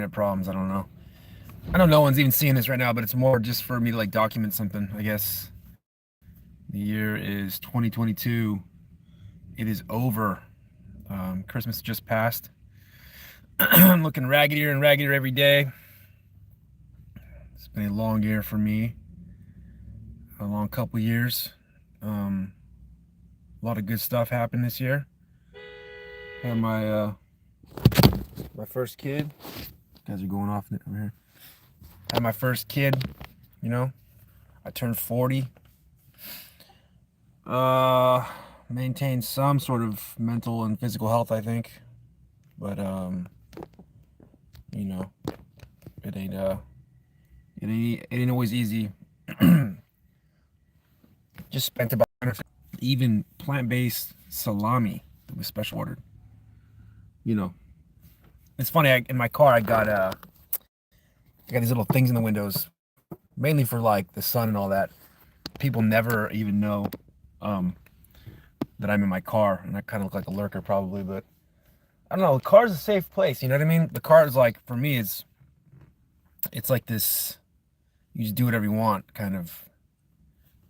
internet problems. I don't know. I know no one's even seeing this right now, but it's more just for me to like document something. I guess the year is 2022. It is over. Christmas just passed. I'm looking raggedier and raggedier every day. It's been a long year for me. A long couple years. A lot of good stuff happened this year. Had my first kid. You guys are going off over here. Had my first kid. You know, I turned 40. Maintained some sort of mental and physical health, I think, but you know, it ain't always easy. Just spent about even plant-based salami that was special ordered. You know, it's funny. In my car, I got these little things in the windows, mainly for like the sun and all that. People never even know that I'm in my car, and I kind of look like a lurker probably, but I don't know. The car's a safe place, you know what I mean? The car is like, for me, it's like this. You just do whatever you want, kind of.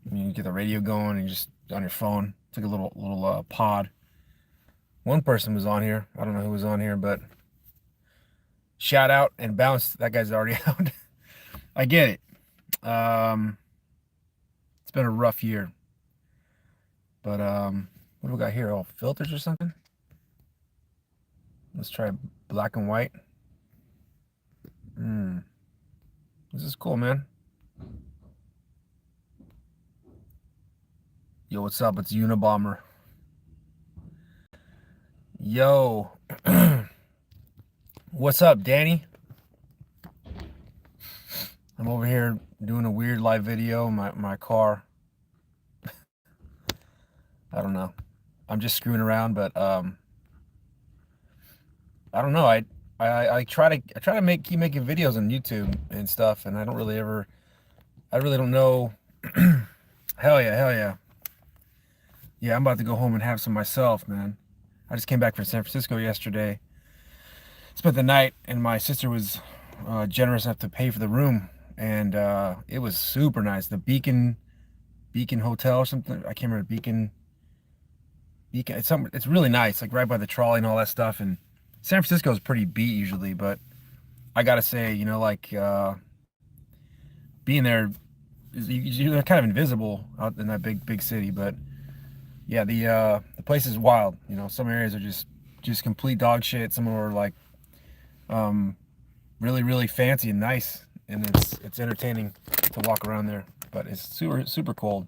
I mean, you get the radio going and you just on your phone. It's like a little pod. One person was on here. I don't know who was on here, but shout out and bounce. That guy's already out. I get it. It's been a rough year. But what do we got here? Oh, filters or something? Let's try black and white. This is cool, man. Yo, what's up? It's Unabomber. Yo. What's up, Danny? I'm over here doing a weird live video in my car. I don't know. I'm just screwing around, but I don't know. I try to keep making videos on YouTube and stuff, and I really don't know. Hell yeah. Yeah, I'm about to go home and have some myself, man. I just came back from San Francisco yesterday. Spent the night, and my sister was generous enough to pay for the room, and it was super nice. The Beacon Hotel or something. I can't remember. Beacon. It's really nice, like right by the trolley and all that stuff. And San Francisco is pretty beat usually, but I gotta say, you know, like being there, you're kind of invisible out in that big city. But yeah, the place is wild. You know, some areas are just complete dog shit. Some are like really fancy and nice, and it's entertaining to walk around there. But it's super cold.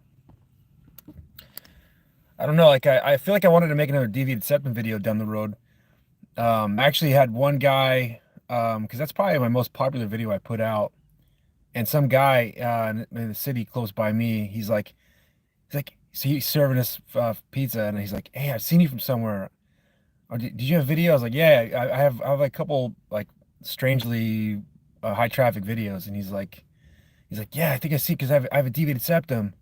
I don't know, like I feel like I wanted to make another deviated septum video down the road. I actually had one guy, because that's probably my most popular video I put out, and some guy in the city close by me, so he's serving us pizza, and he's like, "Hey, I've seen you from somewhere. Oh, did you have video?" I was like, "Yeah, I have like a couple like strangely high traffic videos," and he's like, "Yeah, I think I see because I have a deviated septum."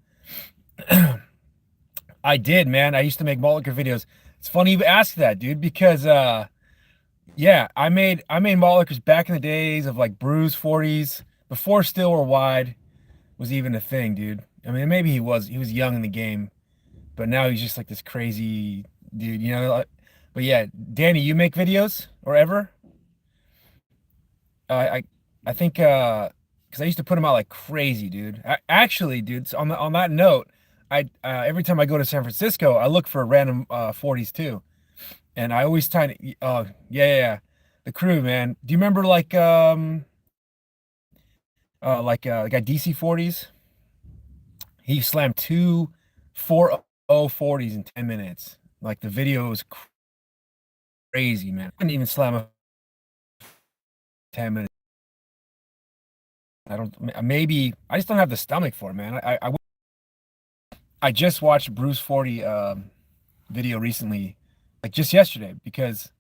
I did, man. I used to make Moliker videos. It's funny you ask that, dude, because yeah, I made Molikers back in the days of like Bruce 40s, before Still Were Wide was even a thing, dude. I mean, maybe he was young in the game, but now he's just like this crazy dude, you know. But yeah, Danny, you make videos or ever? I I think because I used to put them out like crazy, dude. Actually, dude, so on that note, I every time I go to San Francisco, I look for random 40s too, and I always try to. Yeah, the crew, man. Do you remember like a DC 40s? He slammed two 4.0 40s in 10 minutes. Like the video was crazy, man. I couldn't even slam a 10 minutes. I don't. Maybe I just don't have the stomach for it, man. I just watched Bruce 40 video recently, like just yesterday, because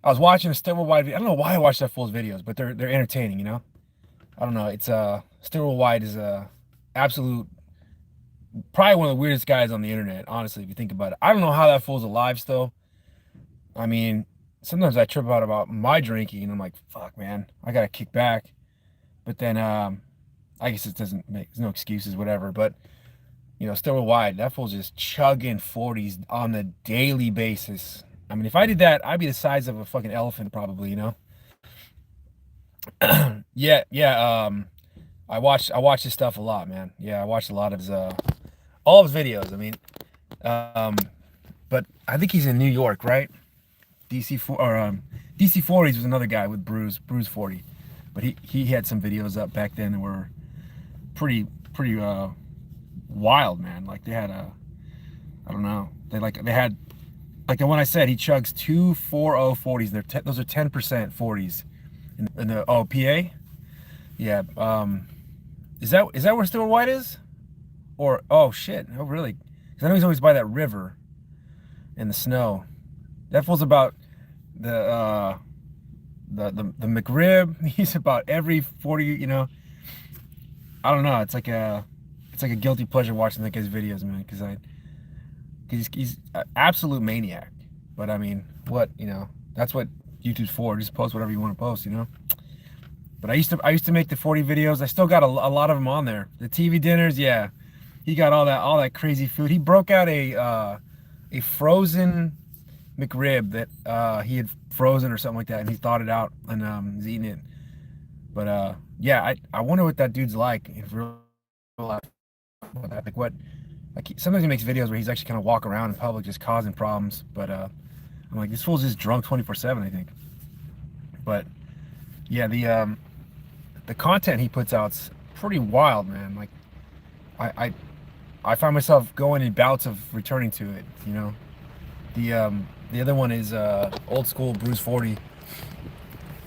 I was watching a Stillwell Wide video. I don't know why I watch that fool's videos, but they're entertaining, you know. I don't know. It's Stillwell Wide is absolute, probably one of the weirdest guys on the internet, honestly, if you think about it. I don't know how that fool's alive still. I mean, sometimes I trip out about my drinking, and I'm like, fuck, man, I gotta kick back. But then, I guess it doesn't make, there's no excuses, whatever. But still wide. That fool's just chugging 40s on a daily basis. I mean, if I did that, I'd be the size of a fucking elephant, probably. Yeah, yeah. I watch his stuff a lot, man. Yeah, I watched a lot of his all of his videos. I mean, um, but I think he's in New York, right? DC4 or DC40s was another guy with Bruise 40, but he had some videos up back then that were pretty wild, man. Like they had I don't know, they had like the one I said, he chugs 240 40s. Those are 10% 40s in the PA. Yeah. Is that where Stewart White is? Or oh shit, oh really? Because I know he's always by that river in the snow. That fool's about the McRib. He's about every 40. I don't know. It's like a guilty pleasure watching that guy's videos, man. Because he's an absolute maniac. But I mean, that's what YouTube's for. Just post whatever you want to post. But I used to make the 40 videos. I still got a lot of them on there. The TV dinners, yeah. He got all that crazy food. He broke out a frozen McRib that he had frozen or something like that, and he thawed it out and he's eating it. But yeah, I wonder what that dude's like in real life. Like what? Like sometimes he makes videos where he's actually kind of walking around in public just causing problems. But I'm like, this fool's just drunk 24/7, I think. But yeah, the content he puts out's pretty wild, man. Like I find myself going in bouts of returning to it. The other one is old school Bruise 40.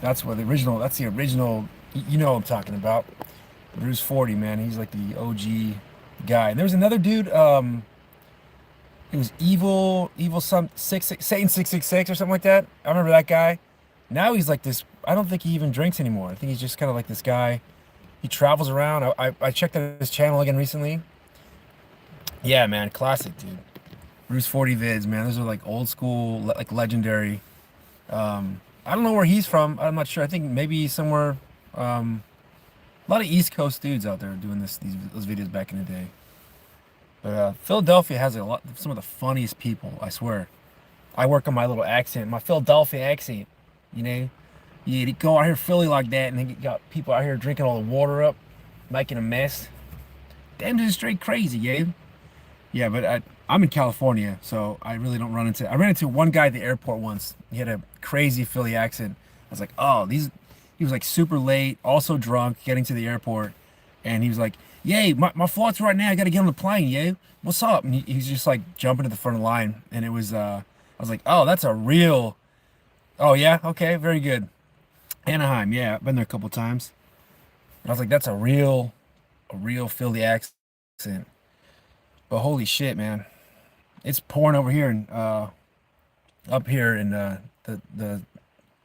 That's the original. You know what I'm talking about. Bruise 40, man. He's like the OG guy. And there was another dude. It was evil some Satan 666 or something like that. I remember that guy. Now he's like this. I don't think he even drinks anymore. I think he's just kind of like this guy. He travels around. I checked out his channel again recently. Yeah, man, classic, dude. Bruise 40 vids, man. Those are like old school, like legendary. I don't know where he's from. I'm not sure. I think maybe he's somewhere. A lot of East Coast dudes out there doing those videos back in the day. But Philadelphia has some of the funniest people. I swear. I work on my little accent, my Philadelphia accent. You know, you go out here Philly like that, and then you got people out here drinking all the water up, making a mess. Damn, dude, straight crazy, yeah. Yeah, but I'm in California, so I really don't run into. I ran into one guy at the airport once. He had a crazy Philly accent. I was like, oh, these. He was like super late, also drunk, getting to the airport, and he was like, "Yay, my flight's right now. I got to get on the plane, yo. What's up?" And he's just like jumping to the front of the line, and it was. I was like, "Oh, that's a real." Oh yeah, okay, very good. Anaheim, yeah, I've been there a couple times. And I was like, "That's a real Philly accent." But holy shit, man. It's pouring over here and up here in the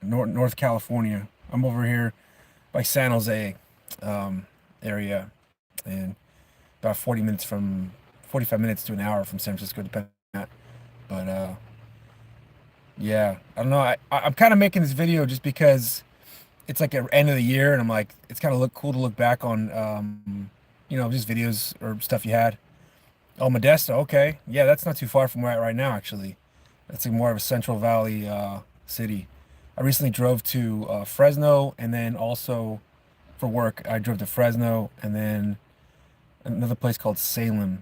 North California. I'm over here by San Jose area, and about 45 minutes to an hour from San Francisco, depending on that. But yeah, I don't know. I'm kind of making this video just because it's like at end of the year, and I'm like, it's kind of cool to look back on, just videos or stuff you had. Oh, Modesto. Okay. Yeah, that's not too far from where I'm at right now, actually. That's like more of a Central Valley city. I recently drove to Fresno, and then also for work, I drove to Fresno, and then another place called Salem.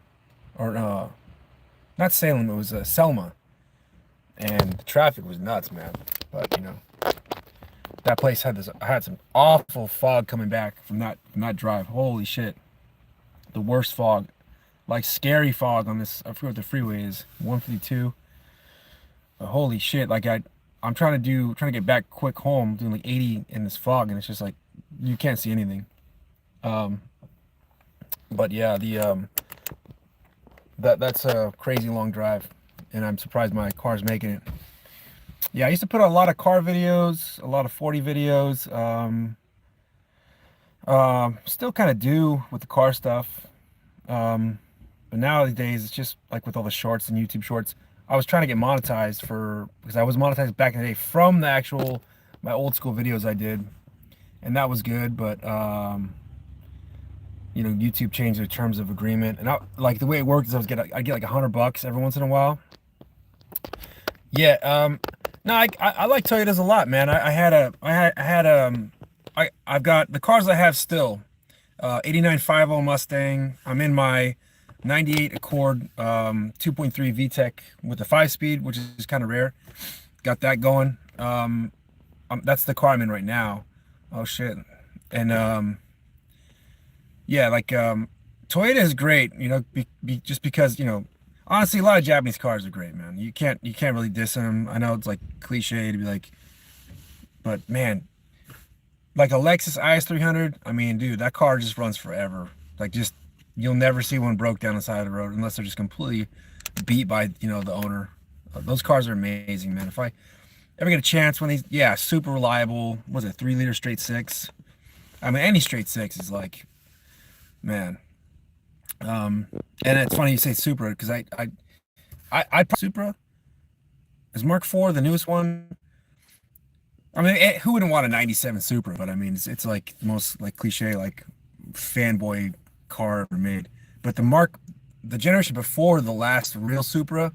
Or not Salem, it was Selma. And the traffic was nuts, man. But, that place had some awful fog coming back from that drive. Holy shit. The worst fog. Like scary fog on this, I forget what the freeway is, 152. But holy shit, like I'm trying to get back quick home, doing like 80 in this fog, and it's just like you can't see anything. But yeah, that's a crazy long drive, and I'm surprised my car's making it. Yeah, I used to put out a lot of car videos, a lot of 40 videos. Still kind of do with the car stuff. But nowadays, it's just like with all the shorts and YouTube shorts. I was trying to get monetized because I was monetized back in the day from the actual my old school videos I did, and that was good. But you know, YouTube changed their terms of agreement, and like the way it worked is I get like $100 every once in a while. Yeah. No, I like Toyotas a lot, man. I've got the cars I have still. 89 50 Mustang. I'm in my 98 Accord 2.3 VTEC with the 5-speed, which is kind of rare. Got that going. That's the car I'm in right now. Oh shit. And yeah, like Toyota is great, you know, just because, you know, honestly, a lot of Japanese cars are great, man. You can't really diss them. I know it's like cliche to be like, but man, like a Lexus IS 300, I mean, dude, that car just runs forever. Like, just you'll never see one broke down the side of the road unless they're just completely beat by, you know, the owner. Those cars are amazing, man. If I ever get a chance when these, yeah, super reliable. Was it 3-liter straight six? I mean, any straight six is like, man. And it's funny you say Supra because I Supra is Mark IV the newest one. I mean, who wouldn't want a '97 Supra? But I mean, it's like the most like cliche like fanboy car ever made. But the generation before the last real Supra,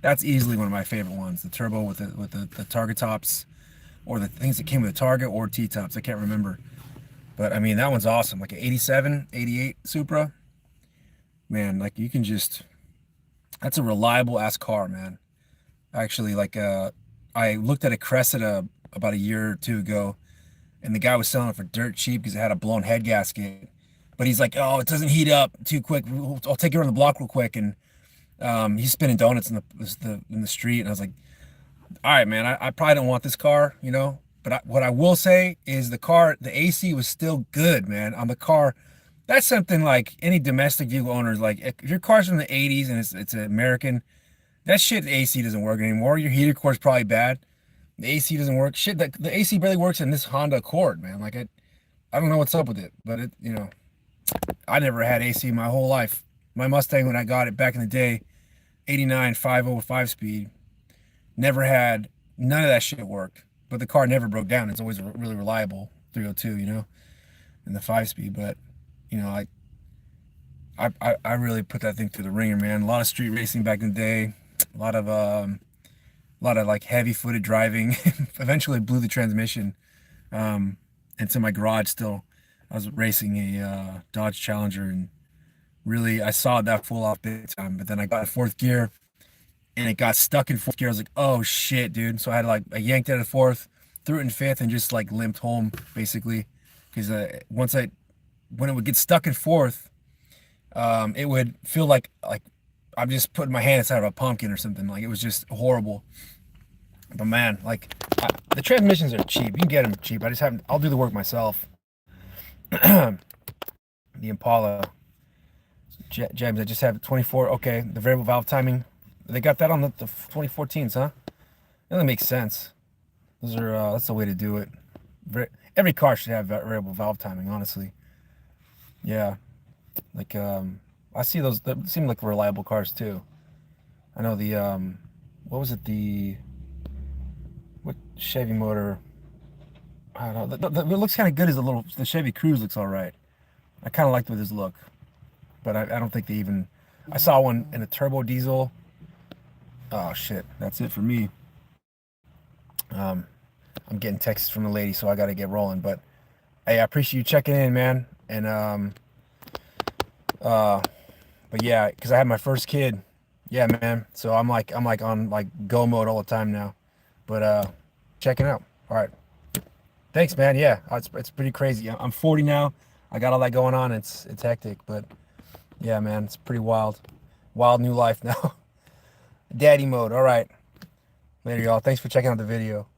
that's easily one of my favorite ones. The turbo with the Targa tops, or the things that came with the Targa or T-tops. I can't remember. But I mean, that one's awesome. Like an '87, '88 Supra. Man, like you can just, that's a reliable ass car, man. Actually, like I looked at a Cressida about a year or two ago, and the guy was selling it for dirt cheap because it had a blown head gasket. But he's like, "Oh, it doesn't heat up too quick. I'll take you around the block real quick." And he's spinning donuts in the street, and I was like, "All right, man. I probably don't want this car, you know." But what I will say is the AC was still good, man. On the car, that's something like any domestic vehicle owners, like if your car's from the '80s and it's an American, that shit, the AC doesn't work anymore. Your heater core's probably bad. The AC doesn't work. Shit, the AC barely works in this Honda Accord, man. Like I don't know what's up with it, but it, you know, I never had AC my whole life. My Mustang, when I got it back in the day, 89 50 5-speed, never had, none of that shit worked. But the car never broke down. It's always really reliable, 302, you know, and the 5-speed. But you know, I really put that thing through the ringer, man. A lot of street racing back in the day, a lot of like heavy-footed driving. Eventually blew the transmission. It's in my garage still. I was racing a Dodge Challenger, and really I saw that full off big time. But then I got a fourth gear, and it got stuck in fourth gear. I was like, oh shit, dude. So I yanked it out of fourth, threw it in fifth, and just like limped home basically. Because when it would get stuck in fourth, it would feel like I'm just putting my hand inside of a pumpkin or something. Like it was just horrible. But man, like the transmissions are cheap. You can get them cheap. I'll do the work myself. The Impala. James, I just have 24. Okay, the variable valve timing. They got that on the 2014s, huh? That makes sense. That's the way to do it. Every car should have variable valve timing, honestly. Yeah, like I see those. They seem like reliable cars too. I know the what was it? What Chevy motor? I don't know. It looks kind of good as the Chevy Cruze looks all right. I kind of liked with his look, but I don't think they even. I saw one in a turbo diesel. Oh shit, that's it for me. I'm getting texts from the lady, so I got to get rolling. But hey, I appreciate you checking in, man. And but yeah, because I had my first kid. Yeah, man. So I'm like on like go mode all the time now. But checking out. All right. Thanks, man. Yeah, it's pretty crazy. I'm 40 now. I got all that going on. It's hectic, but yeah, man, it's pretty wild. Wild new life now. Daddy mode. All right. Later, y'all. Thanks for checking out the video.